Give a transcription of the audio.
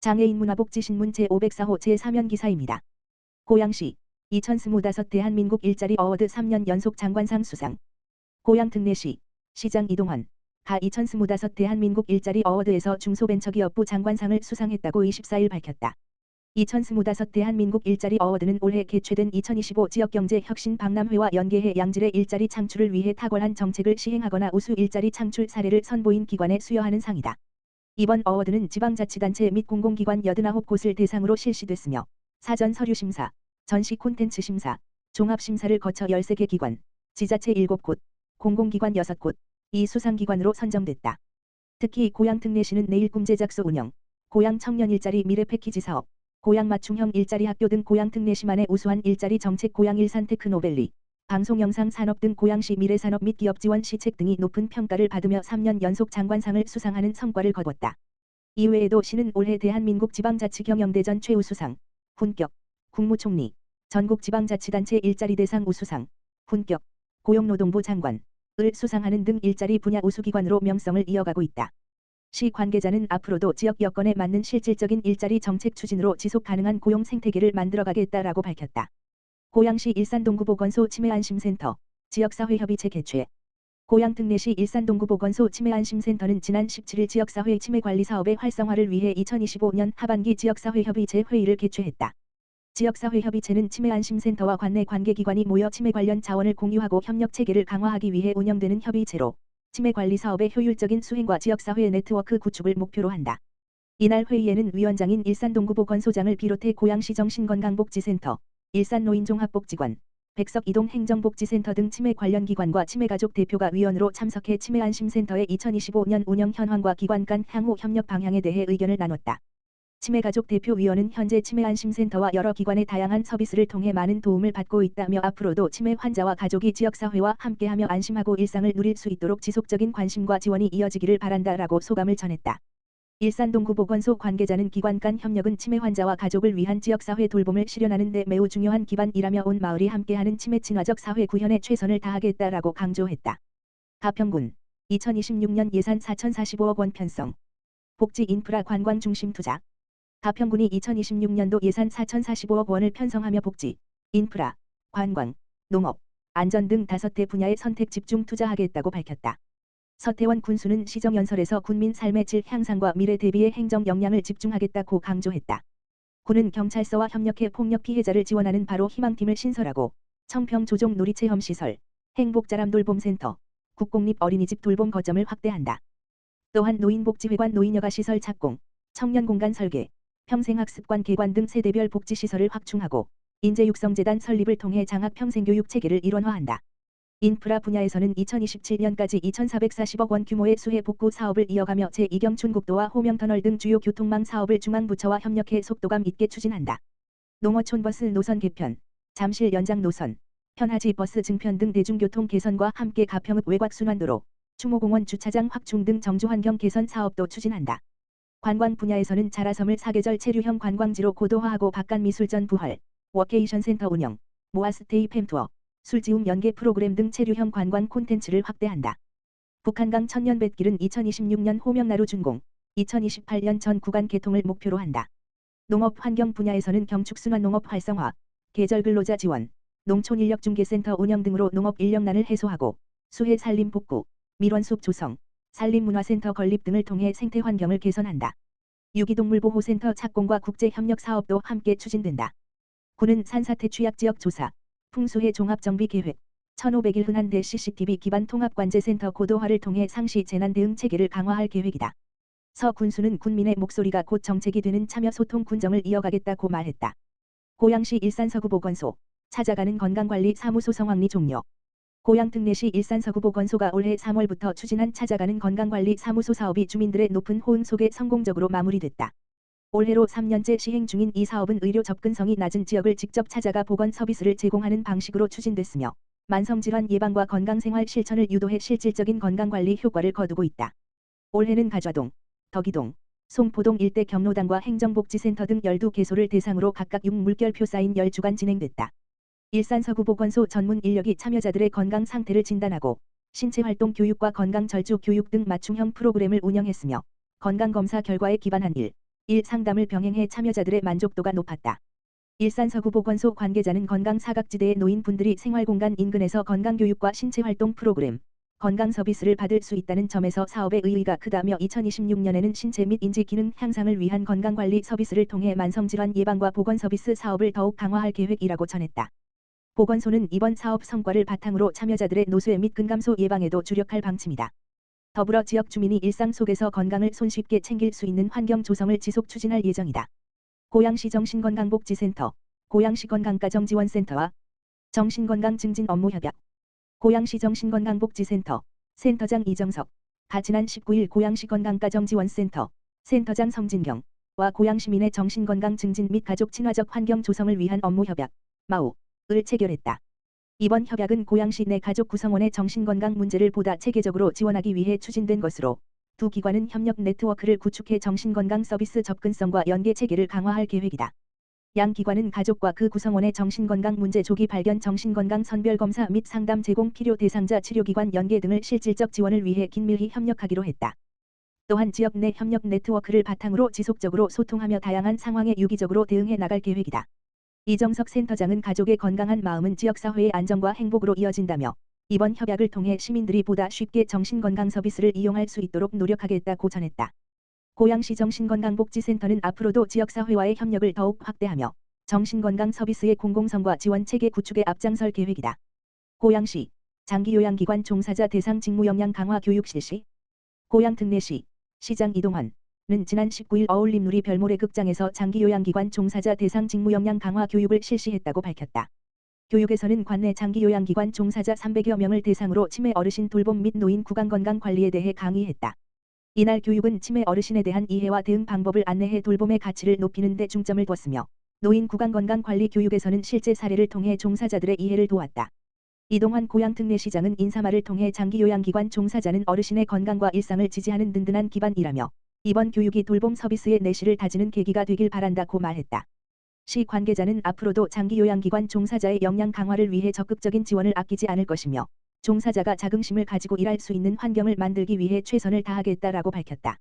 장애인 문화복지신문 제504호 제3연 기사입니다. 고양시 2025 대한민국 일자리 어워드 3년 연속 장관상 수상. 고양 특례시 시장 이동헌 가 2025 대한민국 일자리 어워드에서 중소벤처기업부 장관상을 수상했다고 24일 밝혔다. 2025 대한민국 일자리 어워드는 올해 개최된 2025 지역경제혁신 박람회와 연계해 양질의 일자리 창출을 위해 탁월한 정책을 시행하거나 우수 일자리 창출 사례를 선보인 기관에 수여하는 상이다. 이번 어워드는 지방자치단체 및 공공기관 89곳을 대상으로 실시됐으며 사전 서류 심사, 전시 콘텐츠 심사, 종합심사를 거쳐 13개 기관, 지자체 7곳, 공공기관 6곳, 이 수상기관으로 선정됐다. 특히 고양 특례시는 내일 꿈 제작소 운영, 고양 청년 일자리 미래 패키지 사업, 고양 맞춤형 일자리 학교 등 고양 특례시만의 우수한 일자리 정책 고양 일산 테크노밸리, 방송영상 산업 등 고양시 미래산업 및 기업 지원 시책 등이 높은 평가를 받으며 3년 연속 장관상을 수상하는 성과를 거뒀다. 이외에도 시는 올해 대한민국 지방자치경영대전 최우수상, 훈격, 국무총리, 전국지방자치단체 일자리 대상 우수상, 훈격, 고용노동부 장관을 수상하는 등 일자리 분야 우수기관으로 명성을 이어가고 있다. 시 관계자는 앞으로도 지역 여건에 맞는 실질적인 일자리 정책 추진으로 지속 가능한 고용 생태계를 만들어가겠다라고 밝혔다. 고양시 일산동구보건소 치매안심센터 지역사회협의체 개최. 고양 특례시 일산동구보건소 치매안심센터는 지난 17일 지역사회 치매관리 사업의 활성화를 위해 2025년 하반기 지역사회협의체 회의를 개최했다. 지역사회협의체는 치매안심센터와 관내 관계기관이 모여 치매 관련 자원을 공유하고 협력체계를 강화하기 위해 운영되는 협의체로 치매관리 사업의 효율적인 수행과 지역사회 네트워크 구축을 목표로 한다. 이날 회의에는 위원장인 일산동구보건소장을 비롯해 고양시 정신건강복지센터, 일산노인종합복지관, 백석이동 행정복지센터 등 치매 관련 기관과 치매가족 대표가 위원으로 참석해 치매안심센터의 2025년 운영 현황과 기관 간 향후 협력 방향에 대해 의견을 나눴다. 치매가족 대표위원은 현재 치매안심센터와 여러 기관의 다양한 서비스를 통해 많은 도움을 받고 있다며 앞으로도 치매 환자와 가족이 지역사회와 함께하며 안심하고 일상을 누릴 수 있도록 지속적인 관심과 지원이 이어지기를 바란다라고 소감을 전했다. 일산동구보건소 관계자는 기관 간 협력은 치매 환자와 가족을 위한 지역사회 돌봄을 실현하는 데 매우 중요한 기반이라며 온 마을이 함께하는 치매 친화적 사회 구현에 최선을 다하겠다라고 강조했다. 가평군 2026년 예산 4,045억 원 편성. 복지 인프라 관광 중심 투자. 가평군이 2026년도 예산 4,045억 원을 편성하며 복지, 인프라, 관광, 농업, 안전 등 5대 분야에 선택 집중 투자하겠다고 밝혔다. 서태원 군수는 시정연설에서 군민 삶의 질 향상과 미래 대비의 행정 역량을 집중하겠다고 강조했다. 군은 경찰서와 협력해 폭력 피해자를 지원하는 바로 희망팀을 신설하고 청평 조종 놀이체험시설, 행복자람돌봄센터, 국공립 어린이집 돌봄 거점을 확대한다. 또한 노인복지회관 노인여가 시설 착공, 청년공간 설계, 평생학습관 개관 등 세대별 복지시설을 확충하고 인재육성재단 설립을 통해 장학평생교육 체계를 일원화한다. 인프라 분야에서는 2027년까지 2,440억 원 규모의 수해 복구 사업을 이어가며 제2경춘국도와 호명터널 등 주요 교통망 사업을 중앙부처와 협력해 속도감 있게 추진한다. 농어촌 버스 노선 개편, 잠실 연장 노선, 편하지 버스 증편 등 대중교통 개선과 함께 가평읍 외곽순환도로, 추모공원 주차장 확충 등 정주환경 개선 사업도 추진한다. 관광 분야에서는 자라섬을 사계절 체류형 관광지로 고도화하고 박간미술전 부활, 워케이션 센터 운영, 모아스테이 팸투어, 술지움 연계 프로그램 등 체류형 관광 콘텐츠를 확대한다. 북한강 천년뱃길은 2026년 호명나루 준공, 2028년 전 구간 개통을 목표로 한다. 농업 환경 분야에서는 경축순환 농업 활성화, 계절 근로자 지원, 농촌인력중개센터 운영 등으로 농업 인력난을 해소하고 수해 산림 복구, 밀원숲 조성, 산림문화센터 건립 등을 통해 생태 환경을 개선한다. 유기동물보호센터 착공과 국제협력 사업도 함께 추진된다. 군은 산사태 취약지역 조사, 풍수해 종합정비계획, 1500일 흔한대 CCTV 기반 통합관제센터 고도화를 통해 상시 재난 대응 체계를 강화할 계획이다. 서 군수는 군민의 목소리가 곧 정책이 되는 참여 소통 군정을 이어가겠다고 말했다. 고양시 일산서구보건소, 찾아가는 건강관리 사무소 성황리 종료. 고양 특례시 일산서구보건소가 올해 3월부터 추진한 찾아가는 건강관리 사무소 사업이 주민들의 높은 호응 속에 성공적으로 마무리됐다. 올해로 3년째 시행 중인 이 사업은 의료 접근성이 낮은 지역을 직접 찾아가 보건 서비스를 제공하는 방식으로 추진됐으며 만성질환 예방과 건강생활 실천을 유도해 실질적인 건강관리 효과를 거두고 있다. 올해는 가좌동, 덕이동, 송포동 일대 경로당과 행정복지센터 등 12개소를 대상으로 각각 6물결표 쌓인 10주간 진행됐다. 일산서구보건소 전문 인력이 참여자들의 건강 상태를 진단하고 신체활동 교육과 건강 절주 교육 등 맞춤형 프로그램을 운영했으며 건강검사 결과에 기반한 1. 1. 상담을 병행해 참여자들의 만족도가 높았다. 일산 서구보건소 관계자는 건강 사각지대의 노인분들이 생활공간 인근에서 건강교육과 신체활동 프로그램, 건강 서비스를 받을 수 있다는 점에서 사업의 의의가 크다며 2026년에는 신체 및 인지 기능 향상을 위한 건강관리 서비스를 통해 만성질환 예방과 보건 서비스 사업을 더욱 강화할 계획이라고 전했다. 보건소는 이번 사업 성과를 바탕으로 참여자들의 노쇠 및 근감소 예방에도 주력할 방침이다. 더불어 지역 주민이 일상 속에서 건강을 손쉽게 챙길 수 있는 환경 조성을 지속 추진할 예정이다. 고양시 정신건강복지센터, 고양시 건강가정지원센터와 정신건강 증진 업무 협약. 고양시 정신건강복지센터, 센터장 이정석, 지난 19일 고양시 건강가정지원센터, 센터장 성진경와 고양시민의 정신건강 증진 및 가족 친화적 환경 조성을 위한 업무 협약, 마우를 체결했다. 이번 협약은 고양시 내 가족 구성원의 정신건강 문제를 보다 체계적으로 지원하기 위해 추진된 것으로 두 기관은 협력 네트워크를 구축해 정신건강 서비스 접근성과 연계 체계를 강화할 계획이다. 양 기관은 가족과 그 구성원의 정신건강 문제 조기 발견, 정신건강 선별검사 및 상담 제공, 필요 대상자 치료기관 연계 등을 실질적 지원을 위해 긴밀히 협력하기로 했다. 또한 지역 내 협력 네트워크를 바탕으로 지속적으로 소통하며 다양한 상황에 유기적으로 대응해 나갈 계획이다. 이정석 센터장은 가족의 건강한 마음은 지역사회의 안정과 행복으로 이어진다며 이번 협약을 통해 시민들이 보다 쉽게 정신건강 서비스를 이용할 수 있도록 노력하겠다고 전했다. 고양시 정신건강복지센터는 앞으로도 지역사회와의 협력을 더욱 확대하며 정신건강 서비스의 공공성과 지원 체계 구축에 앞장설 계획이다. 고양시 장기요양기관 종사자 대상 직무 역량 강화 교육 실시. 고양 특례시 시장 이동환은 지난 19일 어울림누리 별모래 극장에서 장기요양기관 종사자 대상 직무 역량 강화 교육을 실시했다고 밝혔다. 교육에서는 관내 장기요양기관 종사자 300여 명을 대상으로 치매 어르신 돌봄 및 노인 구강건강 관리에 대해 강의했다. 이날 교육은 치매 어르신에 대한 이해와 대응 방법을 안내해 돌봄의 가치를 높이는 데 중점을 뒀으며 노인 구강건강 관리 교육에서는 실제 사례를 통해 종사자들의 이해를 도왔다. 이동환 고양특례시장은 인사말을 통해 장기요양기관 종사자는 어르신의 건강과 일상을 지지하는 든든한 기반이라며 이번 교육이 돌봄 서비스의 내실을 다지는 계기가 되길 바란다고 말했다. 시 관계자는 앞으로도 장기요양기관 종사자의 역량 강화를 위해 적극적인 지원을 아끼지 않을 것이며 종사자가 자긍심을 가지고 일할 수 있는 환경을 만들기 위해 최선을 다하겠다라고 밝혔다.